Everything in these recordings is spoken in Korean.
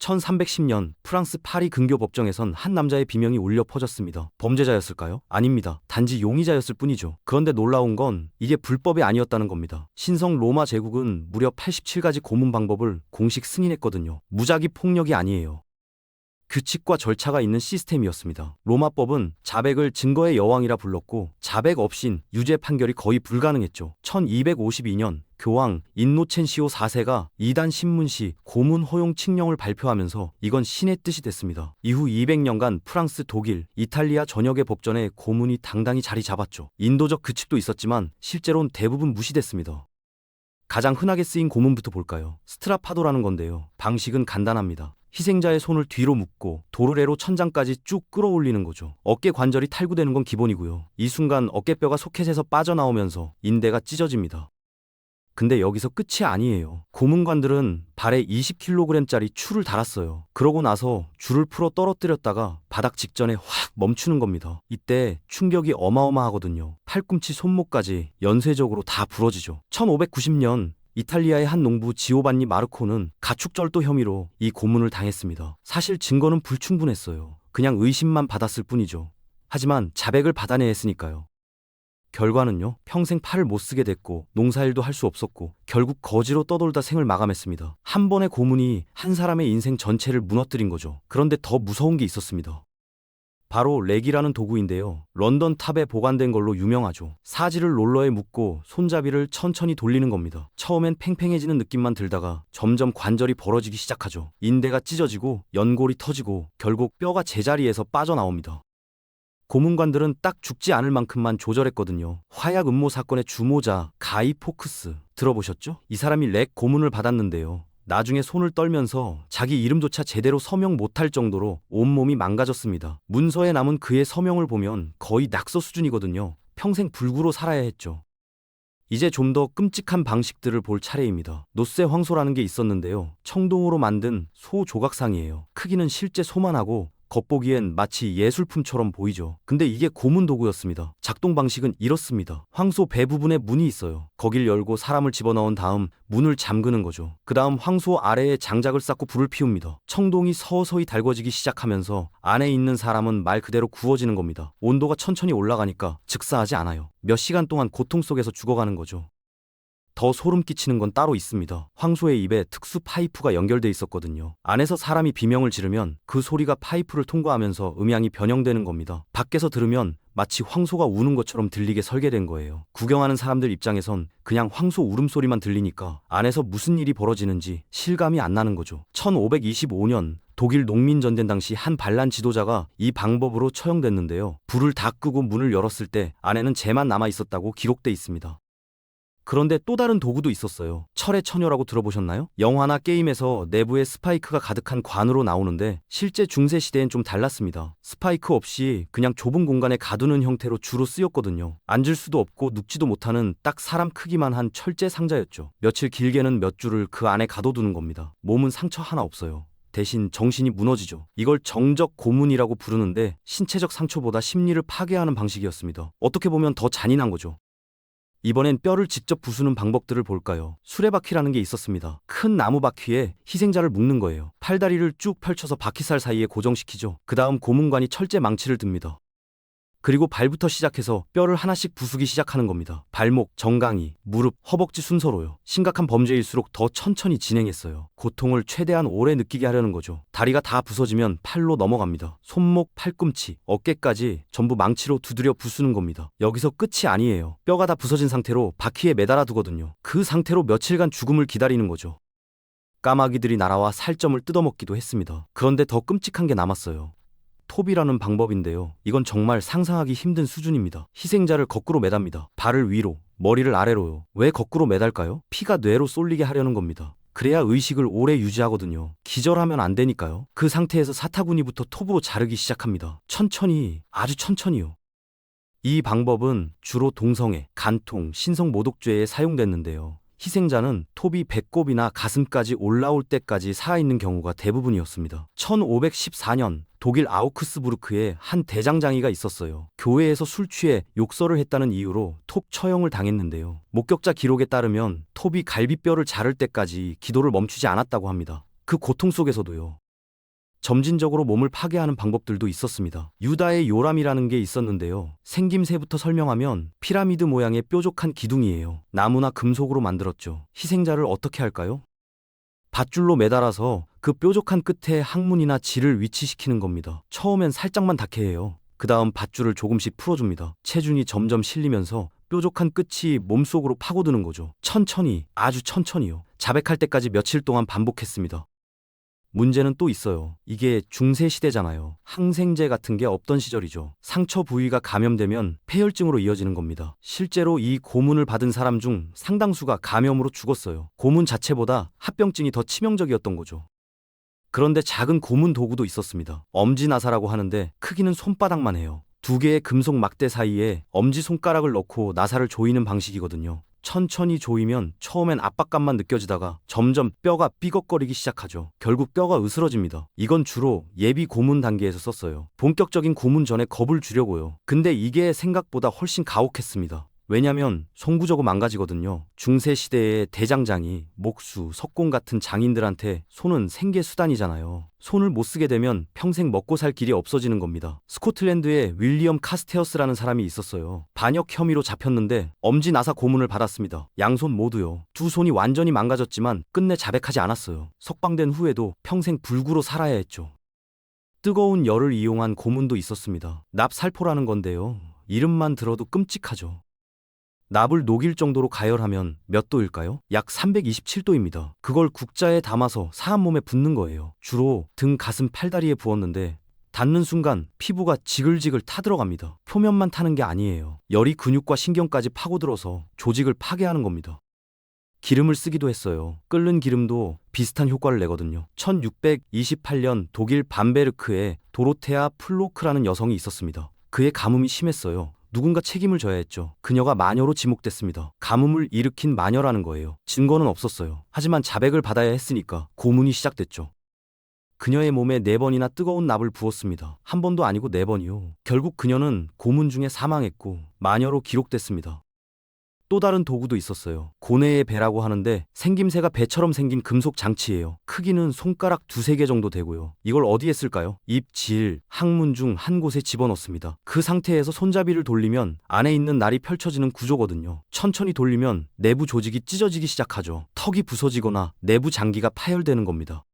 1310년 프랑스 파리 근교 법정에선 한 남자의 비명이 울려 퍼졌습니다. 범죄자였을까요? 아닙니다. 단지 용의자였을 뿐이죠. 그런데 놀라운 건 이게 불법이 아니었다는 겁니다. 신성 로마 제국은 무려 87가지 고문 방법을 공식 승인했거든요. 무작위 폭력이 아니에요. 규칙과 절차가 있는 시스템이었습니다. 로마법은 자백을 증거의 여왕이라 불렀고 자백 없인 유죄 판결이 거의 불가능했죠. 1252년 교황 인노첸시오 4세가 이단 신문시 고문 허용 칙령을 발표하면서 이건 신의 뜻이 됐습니다. 이후 200년간 프랑스, 독일, 이탈리아 전역의 법전에 고문이 당당히 자리 잡았죠. 인도적 규칙도 있었지만 실제로는 대부분 무시됐습니다. 가장 흔하게 쓰인 고문부터 볼까요? 스트라파도라는 건데요. 방식은 간단합니다. 희생자의 손을 뒤로 묶고 도르래로 천장까지 쭉 끌어올리는 거죠. 어깨 관절이 탈구되는 건 기본이고요. 이 순간 어깨뼈가 소켓에서 빠져나오면서 인대가 찢어집니다. 근데 여기서 끝이 아니에요. 고문관들은 발에 20kg짜리 줄을 달았어요. 그러고 나서 줄을 풀어 떨어뜨렸다가 바닥 직전에 확 멈추는 겁니다. 이때 충격이 어마어마하거든요. 팔꿈치, 손목까지 연쇄적으로 다 부러지죠. 1590년 이탈리아의 한 농부 지오반니 마르코는 가축절도 혐의로 이 고문을 당했습니다. 사실 증거는 불충분했어요. 그냥 의심만 받았을 뿐이죠. 하지만 자백을 받아내야 했으니까요. 결과는요, 평생 팔을 못 쓰게 됐고 농사일도 할 수 없었고 결국 거지로 떠돌다 생을 마감했습니다. 한 번의 고문이 한 사람의 인생 전체를 무너뜨린 거죠. 그런데 더 무서운 게 있었습니다. 바로 렉이라는 도구인데요. 런던 탑에 보관된 걸로 유명하죠. 사지를 롤러에 묶고 손잡이를 천천히 돌리는 겁니다. 처음엔 팽팽해지는 느낌만 들다가 점점 관절이 벌어지기 시작하죠. 인대가 찢어지고 연골이 터지고 결국 뼈가 제자리에서 빠져나옵니다. 고문관들은 딱 죽지 않을 만큼만 조절했거든요. 화약 음모 사건의 주모자 가이 포크스 들어보셨죠? 이 사람이 렉 고문을 받았는데요. 나중에 손을 떨면서 자기 이름조차 제대로 서명 못할 정도로 온몸이 망가졌습니다. 문서에 남은 그의 서명을 보면 거의 낙서 수준이거든요. 평생 불구로 살아야 했죠. 이제 좀 더 끔찍한 방식들을 볼 차례입니다. 노쇠 황소라는 게 있었는데요. 청동으로 만든 소 조각상이에요. 크기는 실제 소만 하고 겉보기엔 마치 예술품처럼 보이죠. 근데 이게 고문 도구였습니다. 작동 방식은 이렇습니다. 황소 배 부분에 문이 있어요. 거길 열고 사람을 집어넣은 다음 문을 잠그는 거죠. 그 다음 황소 아래에 장작을 쌓고 불을 피웁니다. 청동이 서서히 달궈지기 시작하면서 안에 있는 사람은 말 그대로 구워지는 겁니다. 온도가 천천히 올라가니까 즉사하지 않아요. 몇 시간 동안 고통 속에서 죽어가는 거죠. 더 소름 끼치는 건 따로 있습니다. 황소의 입에 특수 파이프가 연결돼 있었거든요. 안에서 사람이 비명을 지르면 그 소리가 파이프를 통과하면서 음향이 변형되는 겁니다. 밖에서 들으면 마치 황소가 우는 것처럼 들리게 설계된 거예요. 구경하는 사람들 입장에선 그냥 황소 울음소리만 들리니까 안에서 무슨 일이 벌어지는지 실감이 안 나는 거죠. 1525년 독일 농민전쟁 당시 한 반란 지도자가 이 방법으로 처형됐는데요. 불을 다 끄고 문을 열었을 때 안에는 재만 남아 있었다고 기록돼 있습니다. 그런데 또 다른 도구도 있었어요. 철의 처녀라고 들어보셨나요? 영화나 게임에서 내부에 스파이크가 가득한 관으로 나오는데 실제 중세시대엔 좀 달랐습니다. 스파이크 없이 그냥 좁은 공간에 가두는 형태로 주로 쓰였거든요. 앉을 수도 없고 눕지도 못하는 딱 사람 크기만 한 철제 상자였죠. 며칠 길게는 몇 줄을 그 안에 가둬두는 겁니다. 몸은 상처 하나 없어요. 대신 정신이 무너지죠. 이걸 정적 고문이라고 부르는데 신체적 상처보다 심리를 파괴하는 방식이었습니다. 어떻게 보면 더 잔인한 거죠. 이번엔 뼈를 직접 부수는 방법들을 볼까요? 수레바퀴라는 게 있었습니다. 큰 나무 바퀴에 희생자를 묶는 거예요. 팔다리를 쭉 펼쳐서 바퀴살 사이에 고정시키죠. 그 다음 고문관이 철제 망치를 듭니다. 그리고 발부터 시작해서 뼈를 하나씩 부수기 시작하는 겁니다. 발목, 정강이, 무릎, 허벅지 순서로요. 심각한 범죄일수록 더 천천히 진행했어요. 고통을 최대한 오래 느끼게 하려는 거죠. 다리가 다 부서지면 팔로 넘어갑니다. 손목, 팔꿈치, 어깨까지 전부 망치로 두드려 부수는 겁니다. 여기서 끝이 아니에요. 뼈가 다 부서진 상태로 바퀴에 매달아 두거든요. 그 상태로 며칠간 죽음을 기다리는 거죠. 까마귀들이 날아와 살점을 뜯어먹기도 했습니다. 그런데 더 끔찍한 게 남았어요. 톱이라는 방법인데요. 이건 정말 상상하기 힘든 수준입니다. 희생자를 거꾸로 매답니다. 발을 위로, 머리를 아래로요. 왜 거꾸로 매달까요? 피가 뇌로 쏠리게 하려는 겁니다. 그래야 의식을 오래 유지하거든요. 기절하면 안 되니까요. 그 상태에서 사타구니부터 톱으로 자르기 시작합니다. 천천히, 아주 천천히요. 이 방법은 주로 동성애, 간통, 신성모독죄에 사용됐는데요. 희생자는 톱이 배꼽이나 가슴까지 올라올 때까지 살아있는 경우가 대부분이었습니다. 1514년 독일 아우크스부르크에 한 대장장이가 있었어요. 교회에서 술 취해 욕설을 했다는 이유로 톱 처형을 당했는데요. 목격자 기록에 따르면 톱이 갈비뼈를 자를 때까지 기도를 멈추지 않았다고 합니다. 그 고통 속에서도요. 점진적으로 몸을 파괴하는 방법들도 있었습니다. 유다의 요람이라는 게 있었는데요. 생김새부터 설명하면 피라미드 모양의 뾰족한 기둥이에요. 나무나 금속으로 만들었죠. 희생자를 어떻게 할까요? 밧줄로 매달아서 그 뾰족한 끝에 항문이나 질을 위치시키는 겁니다. 처음엔 살짝만 닿게 해요. 그 다음 밧줄을 조금씩 풀어줍니다. 체중이 점점 실리면서 뾰족한 끝이 몸속으로 파고드는 거죠. 천천히, 아주 천천히요. 자백할 때까지 며칠 동안 반복했습니다. 문제는 또 있어요. 이게 중세시대잖아요. 항생제 같은 게 없던 시절이죠. 상처 부위가 감염되면 폐혈증으로 이어지는 겁니다. 실제로 이 고문을 받은 사람 중 상당수가 감염으로 죽었어요. 고문 자체보다 합병증이 더 치명적이었던 거죠. 그런데 작은 고문 도구도 있었습니다. 엄지나사라고 하는데 크기는 손바닥만 해요. 두 개의 금속 막대 사이에 엄지손가락을 넣고 나사를 조이는 방식이거든요. 천천히 조이면 처음엔 압박감만 느껴지다가 점점 뼈가 삐걱거리기 시작하죠. 결국 뼈가 으스러집니다. 이건 주로 예비 고문 단계에서 썼어요. 본격적인 고문 전에 겁을 주려고요. 근데 이게 생각보다 훨씬 가혹했습니다. 왜냐면 송구적으로 망가지거든요. 중세시대의 대장장이, 목수, 석공 같은 장인들한테 손은 생계 수단이잖아요. 손을 못 쓰게 되면 평생 먹고 살 길이 없어지는 겁니다. 스코틀랜드에 윌리엄 카스테어스라는 사람이 있었어요. 반역 혐의로 잡혔는데 엄지나사 고문을 받았습니다. 양손 모두요. 두 손이 완전히 망가졌지만 끝내 자백하지 않았어요. 석방된 후에도 평생 불구로 살아야 했죠. 뜨거운 열을 이용한 고문도 있었습니다. 납살포라는 건데요. 이름만 들어도 끔찍하죠. 납을 녹일 정도로 가열하면 몇 도일까요? 약 327도입니다. 그걸 국자에 담아서 사람 몸에 붓는 거예요. 주로 등, 가슴, 팔다리에 부었는데 닿는 순간 피부가 지글지글 타들어갑니다. 표면만 타는 게 아니에요. 열이 근육과 신경까지 파고들어서 조직을 파괴하는 겁니다. 기름을 쓰기도 했어요. 끓는 기름도 비슷한 효과를 내거든요. 1628년 독일 밤베르크에 도로테아 플로크라는 여성이 있었습니다. 그의 가뭄이 심했어요. 누군가 책임을 져야 했죠. 그녀가 마녀로 지목됐습니다. 가뭄을 일으킨 마녀라는 거예요. 증거는 없었어요. 하지만 자백을 받아야 했으니까 고문이 시작됐죠. 그녀의 몸에 4번이나 뜨거운 납을 부었습니다. 한 번도 아니고 4번이요. 결국 그녀는 고문 중에 사망했고 마녀로 기록됐습니다. 또 다른 도구도 있었어요. 고뇌의 배라고 하는데 생김새가 배처럼 생긴 금속 장치예요. 크기는 손가락 2-3개 정도 되고요. 이걸 어디에 쓸까요? 입, 질, 항문 중 한 곳에 집어넣습니다. 그 상태에서 손잡이를 돌리면 안에 있는 날이 펼쳐지는 구조거든요. 천천히 돌리면 내부 조직이 찢어지기 시작하죠. 턱이 부서지거나 내부 장기가 파열되는 겁니다.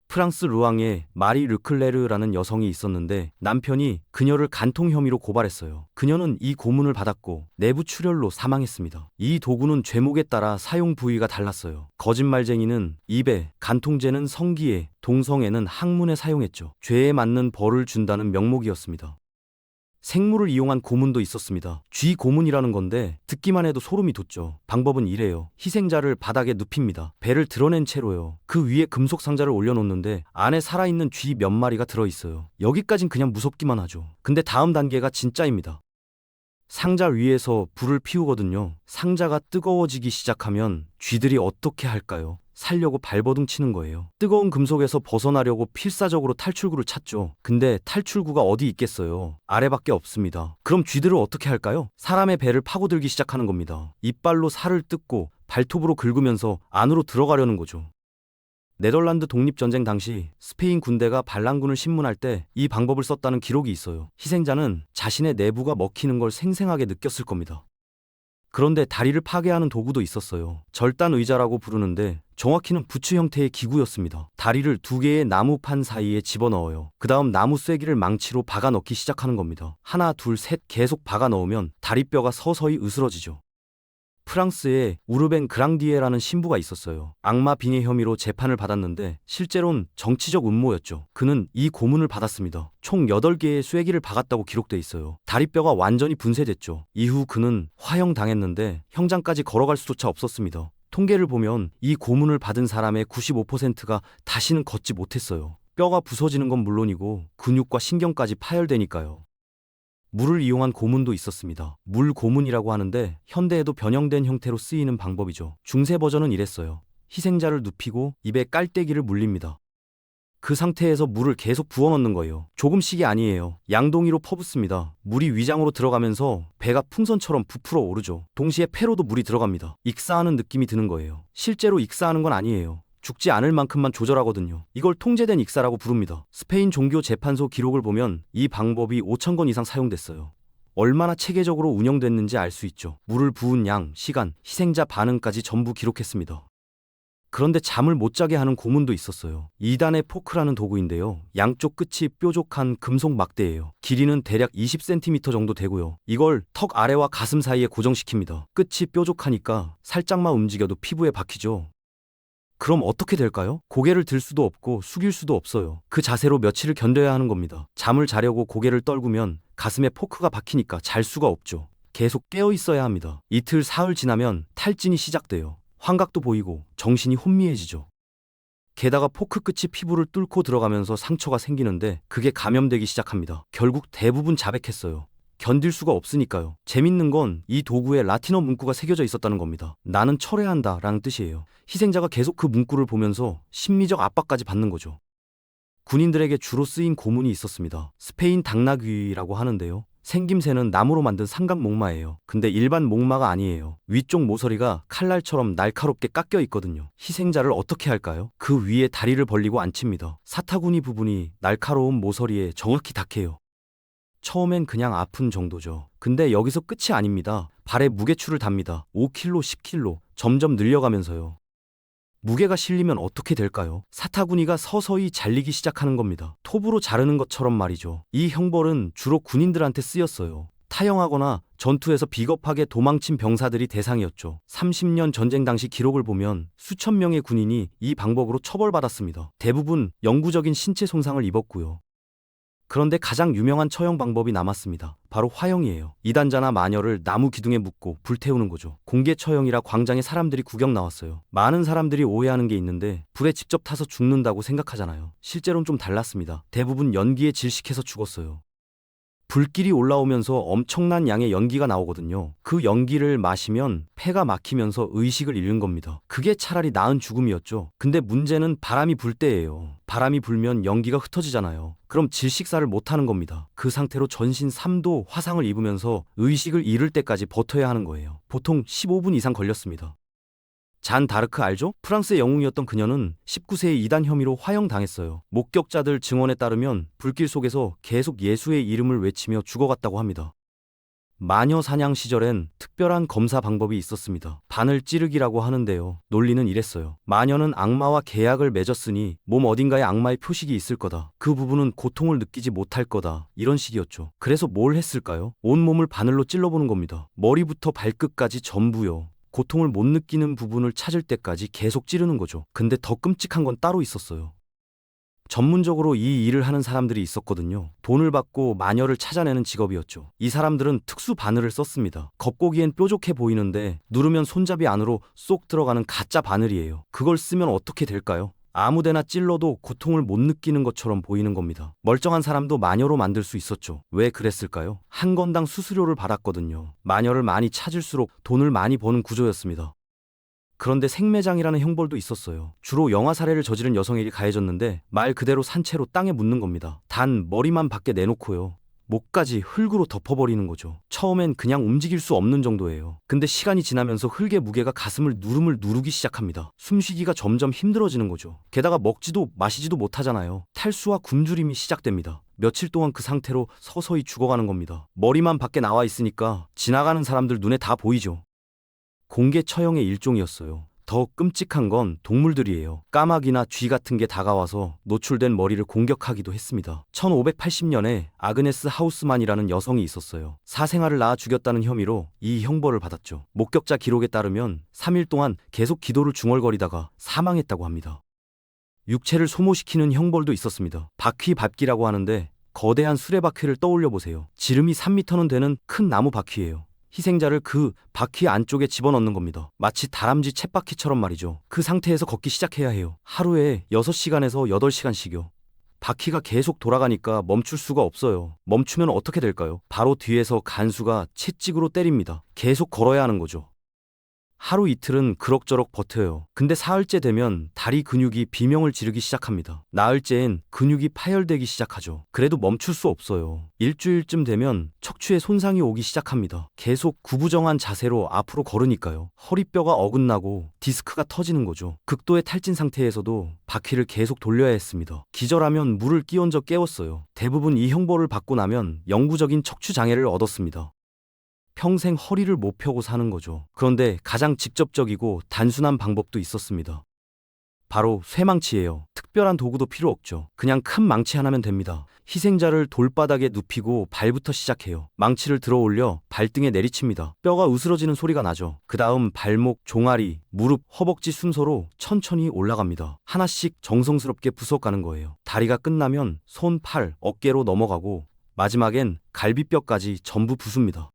프랑스 르앙에 마리 르클레르라는 여성이 있었는데 남편이 그녀를 간통 혐의로 고발했어요. 그녀는 이 고문을 받았고 내부 출혈로 사망했습니다. 이 도구는 죄목에 따라 사용 부위가 달랐어요. 거짓말쟁이는 입에, 간통죄는 성기에, 동성애는 항문에 사용했죠. 죄에 맞는 벌을 준다는 명목이었습니다. 생물을 이용한 고문도 있었습니다. 쥐 고문이라는 건데 듣기만 해도 소름이 돋죠. 방법은 이래요. 희생자를 바닥에 눕힙니다. 배를 드러낸 채로요. 그 위에 금속 상자를 올려놓는데 안에 살아있는 쥐 몇 마리가 들어있어요. 여기까진 그냥 무섭기만 하죠. 근데 다음 단계가 진짜입니다. 상자 위에서 불을 피우거든요. 상자가 뜨거워지기 시작하면 쥐들이 어떻게 할까요? 살려고 발버둥 치는 거예요. 뜨거운 금속에서 벗어나려고 필사적으로 탈출구를 찾죠. 근데 탈출구가 어디 있겠어요? 아래밖에 없습니다. 그럼 쥐들을 어떻게 할까요? 사람의 배를 파고들기 시작하는 겁니다. 이빨로 살을 뜯고 발톱으로 긁으면서 안으로 들어가려는 거죠. 네덜란드 독립전쟁 당시 스페인 군대가 반란군을 신문할 때 이 방법을 썼다는 기록이 있어요. 희생자는 자신의 내부가 먹히는 걸 생생하게 느꼈을 겁니다. 그런데 다리를 파괴하는 도구도 있었어요. 절단의자라고 부르는데 정확히는 부츠 형태의 기구였습니다. 다리를 2개의 나무판 사이에 집어넣어요. 그 다음 나무 쐐기를 망치로 박아 넣기 시작하는 겁니다. 하나, 둘, 셋 계속 박아 넣으면 다리뼈가 서서히 으스러지죠. 프랑스에 우르벤 그랑디에라는 신부가 있었어요. 악마 빙의 혐의로 재판을 받았는데 실제로는 정치적 음모였죠. 그는 이 고문을 받았습니다. 총 8개의 쐐기를 박았다고 기록돼 있어요. 다리뼈가 완전히 분쇄됐죠. 이후 그는 화형당했는데 형장까지 걸어갈 수조차 없었습니다. 통계를 보면 이 고문을 받은 사람의 95%가 다시는 걷지 못했어요. 뼈가 부서지는 건 물론이고 근육과 신경까지 파열되니까요. 물을 이용한 고문도 있었습니다. 물 고문이라고 하는데 현대에도 변형된 형태로 쓰이는 방법이죠. 중세 버전은 이랬어요. 희생자를 눕히고 입에 깔때기를 물립니다. 그 상태에서 물을 계속 부어넣는 거예요. 조금씩이 아니에요. 양동이로 퍼붓습니다. 물이 위장으로 들어가면서 배가 풍선처럼 부풀어 오르죠. 동시에 폐로도 물이 들어갑니다. 익사하는 느낌이 드는 거예요. 실제로 익사하는 건 아니에요. 죽지 않을 만큼만 조절하거든요. 이걸 통제된 익사라고 부릅니다. 스페인 종교 재판소 기록을 보면 이 방법이 5,000건 이상 사용됐어요. 얼마나 체계적으로 운영됐는지 알 수 있죠. 물을 부은 양, 시간, 희생자 반응까지 전부 기록했습니다. 그런데 잠을 못 자게 하는 고문도 있었어요. 2단의 포크라는 도구인데요. 양쪽 끝이 뾰족한 금속 막대예요. 길이는 대략 20cm 정도 되고요. 이걸 턱 아래와 가슴 사이에 고정시킵니다. 끝이 뾰족하니까 살짝만 움직여도 피부에 박히죠. 그럼 어떻게 될까요? 고개를 들 수도 없고 숙일 수도 없어요. 그 자세로 며칠을 견뎌야 하는 겁니다. 잠을 자려고 고개를 떨구면 가슴에 포크가 박히니까 잘 수가 없죠. 계속 깨어 있어야 합니다. 이틀, 사흘 지나면 탈진이 시작돼요. 환각도 보이고 정신이 혼미해지죠. 게다가 포크 끝이 피부를 뚫고 들어가면서 상처가 생기는데 그게 감염되기 시작합니다. 결국 대부분 자백했어요. 견딜 수가 없으니까요. 재밌는 건 이 도구에 라틴어 문구가 새겨져 있었다는 겁니다. 나는 철회한다 라는 뜻이에요. 희생자가 계속 그 문구를 보면서 심리적 압박까지 받는 거죠. 군인들에게 주로 쓰인 고문이 있었습니다. 스페인 당나귀라고 하는데요. 생김새는 나무로 만든 삼각 목마예요. 근데 일반 목마가 아니에요. 위쪽 모서리가 칼날처럼 날카롭게 깎여 있거든요. 희생자를 어떻게 할까요? 그 위에 다리를 벌리고 앉힙니다. 사타구니 부분이 날카로운 모서리에 정확히 닿게요. 처음엔 그냥 아픈 정도죠. 근데 여기서 끝이 아닙니다. 발에 무게추를 답니다. 5kg, 10kg 점점 늘려가면서요. 무게가 실리면 어떻게 될까요? 사타구니가 서서히 잘리기 시작하는 겁니다. 톱으로 자르는 것처럼 말이죠. 이 형벌은 주로 군인들한테 쓰였어요. 타영하거나 전투에서 비겁하게 도망친 병사들이 대상이었죠. 30년 전쟁 당시 기록을 보면 수천 명의 군인이 이 방법으로 처벌받았습니다. 대부분 영구적인 신체 손상을 입었고요. 그런데 가장 유명한 처형 방법이 남았습니다. 바로 화형이에요. 이단자나 마녀를 나무 기둥에 묶고 불태우는 거죠. 공개 처형이라 광장에 사람들이 구경 나왔어요. 많은 사람들이 오해하는 게 있는데 불에 직접 타서 죽는다고 생각하잖아요. 실제로는 좀 달랐습니다. 대부분 연기에 질식해서 죽었어요. 불길이 올라오면서 엄청난 양의 연기가 나오거든요. 그 연기를 마시면 폐가 막히면서 의식을 잃는 겁니다. 그게 차라리 나은 죽음이었죠. 근데 문제는 바람이 불 때예요. 바람이 불면 연기가 흩어지잖아요. 그럼 질식사를 못하는 겁니다. 그 상태로 전신 3도 화상을 입으면서 의식을 잃을 때까지 버텨야 하는 거예요. 보통 15분 이상 걸렸습니다. 잔 다르크 알죠? 프랑스의 영웅이었던 그녀는 19세의 이단 혐의로 화형당했어요. 목격자들 증언에 따르면 불길 속에서 계속 예수의 이름을 외치며 죽어갔다고 합니다. 마녀 사냥 시절엔 특별한 검사 방법이 있었습니다. 바늘 찌르기라고 하는데요. 논리는 이랬어요. 마녀는 악마와 계약을 맺었으니 몸 어딘가에 악마의 표식이 있을 거다. 그 부분은 고통을 느끼지 못할 거다. 이런 식이었죠. 그래서 뭘 했을까요? 온몸을 바늘로 찔러보는 겁니다. 머리부터 발끝까지 전부요. 고통을 못 느끼는 부분을 찾을 때까지 계속 찌르는 거죠. 근데 더 끔찍한 건 따로 있었어요. 전문적으로 이 일을 하는 사람들이 있었거든요. 돈을 받고 마녀를 찾아내는 직업이었죠. 이 사람들은 특수 바늘을 썼습니다. 겉보기엔 뾰족해 보이는데 누르면 손잡이 안으로 쏙 들어가는 가짜 바늘이에요. 그걸 쓰면 어떻게 될까요? 아무데나 찔러도 고통을 못 느끼는 것처럼 보이는 겁니다. 멀쩡한 사람도 마녀로 만들 수 있었죠. 왜 그랬을까요? 한 건당 수수료를 받았거든요. 마녀를 많이 찾을수록 돈을 많이 버는 구조였습니다. 그런데 생매장이라는 형벌도 있었어요. 주로 영아 살해를 저지른 여성에게 가해졌는데 말 그대로 산채로 땅에 묻는 겁니다. 단 머리만 밖에 내놓고요. 목까지 흙으로 덮어버리는 거죠. 처음엔 그냥 움직일 수 없는 정도예요. 근데 시간이 지나면서 흙의 무게가 가슴을 누르기 시작합니다. 숨쉬기가 점점 힘들어지는 거죠. 게다가 먹지도 마시지도 못하잖아요. 탈수와 굶주림이 시작됩니다. 며칠 동안 그 상태로 서서히 죽어가는 겁니다. 머리만 밖에 나와 있으니까 지나가는 사람들 눈에 다 보이죠. 공개 처형의 일종이었어요. 더 끔찍한 건 동물들이에요. 까마귀나 쥐 같은 게 다가와서 노출된 머리를 공격하기도 했습니다. 1580년에 아그네스 하우스만이라는 여성이 있었어요. 사생아를 낳아 죽였다는 혐의로 이 형벌을 받았죠. 목격자 기록에 따르면 3일 동안 계속 기도를 중얼거리다가 사망했다고 합니다. 육체를 소모시키는 형벌도 있었습니다. 바퀴 밟기라고 하는데 거대한 수레바퀴를 떠올려 보세요. 지름이 3m는 되는 큰 나무 바퀴예요. 희생자를 그 바퀴 안쪽에 집어넣는 겁니다. 마치 다람쥐 쳇바퀴처럼 말이죠. 그 상태에서 걷기 시작해야 해요. 하루에 6시간에서 8시간씩요. 바퀴가 계속 돌아가니까 멈출 수가 없어요. 멈추면 어떻게 될까요? 바로 뒤에서 간수가 채찍으로 때립니다. 계속 걸어야 하는 거죠. 하루 이틀은 그럭저럭 버텨요. 근데 사흘째 되면 다리 근육이 비명을 지르기 시작합니다. 나흘째엔 근육이 파열되기 시작하죠. 그래도 멈출 수 없어요. 일주일쯤 되면 척추에 손상이 오기 시작합니다. 계속 구부정한 자세로 앞으로 걸으니까요. 허리뼈가 어긋나고 디스크가 터지는 거죠. 극도의 탈진 상태에서도 바퀴를 계속 돌려야 했습니다. 기절하면 물을 끼얹어 깨웠어요. 대부분 이 형벌을 받고 나면 영구적인 척추 장애를 얻었습니다. 평생 허리를 못 펴고 사는 거죠. 그런데 가장 직접적이고 단순한 방법도 있었습니다. 바로 쇠망치예요. 특별한 도구도 필요 없죠. 그냥 큰 망치 하나면 됩니다. 희생자를 돌바닥에 눕히고 발부터 시작해요. 망치를 들어 올려 발등에 내리칩니다. 뼈가 으스러지는 소리가 나죠. 그 다음 발목, 종아리, 무릎, 허벅지 순서로 천천히 올라갑니다. 하나씩 정성스럽게 부숴가는 거예요. 다리가 끝나면 손, 팔, 어깨로 넘어가고 마지막엔 갈비뼈까지 전부 부숩니다.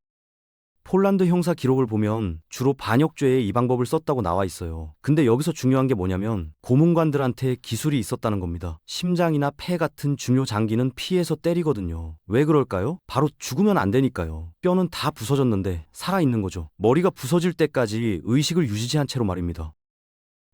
폴란드 형사 기록을 보면 주로 반역죄에 이 방법을 썼다고 나와 있어요. 근데 여기서 중요한 게 뭐냐면 고문관들한테 기술이 있었다는 겁니다. 심장이나 폐 같은 중요 장기는 피해서 때리거든요. 왜 그럴까요? 바로 죽으면 안 되니까요. 뼈는 다 부서졌는데 살아있는 거죠. 머리가 부서질 때까지 의식을 유지한 채로 말입니다.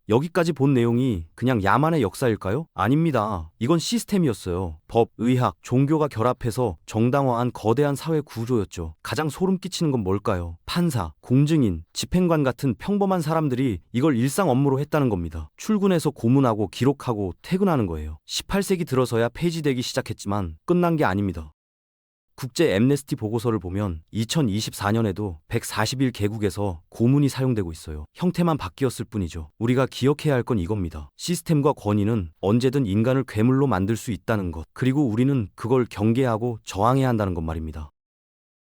여기까지 본 내용이 그냥 야만의 역사일까요? 아닙니다. 이건 시스템이었어요. 법, 의학, 종교가 결합해서 정당화한 거대한 사회 구조였죠. 가장 소름 끼치는 건 뭘까요? 판사, 공증인, 집행관 같은 평범한 사람들이 이걸 일상 업무로 했다는 겁니다. 출근해서 고문하고 기록하고 퇴근하는 거예요. 18세기 들어서야 폐지되기 시작했지만 끝난 게 아닙니다. 국제 앰네스티 보고서를 보면 2024년에도 141개국에서 고문이 사용되고 있어요. 형태만 바뀌었을 뿐이죠. 우리가 기억해야 할 건 이겁니다. 시스템과 권위는 언제든 인간을 괴물로 만들 수 있다는 것. 그리고 우리는 그걸 경계하고 저항해야 한다는 것 말입니다.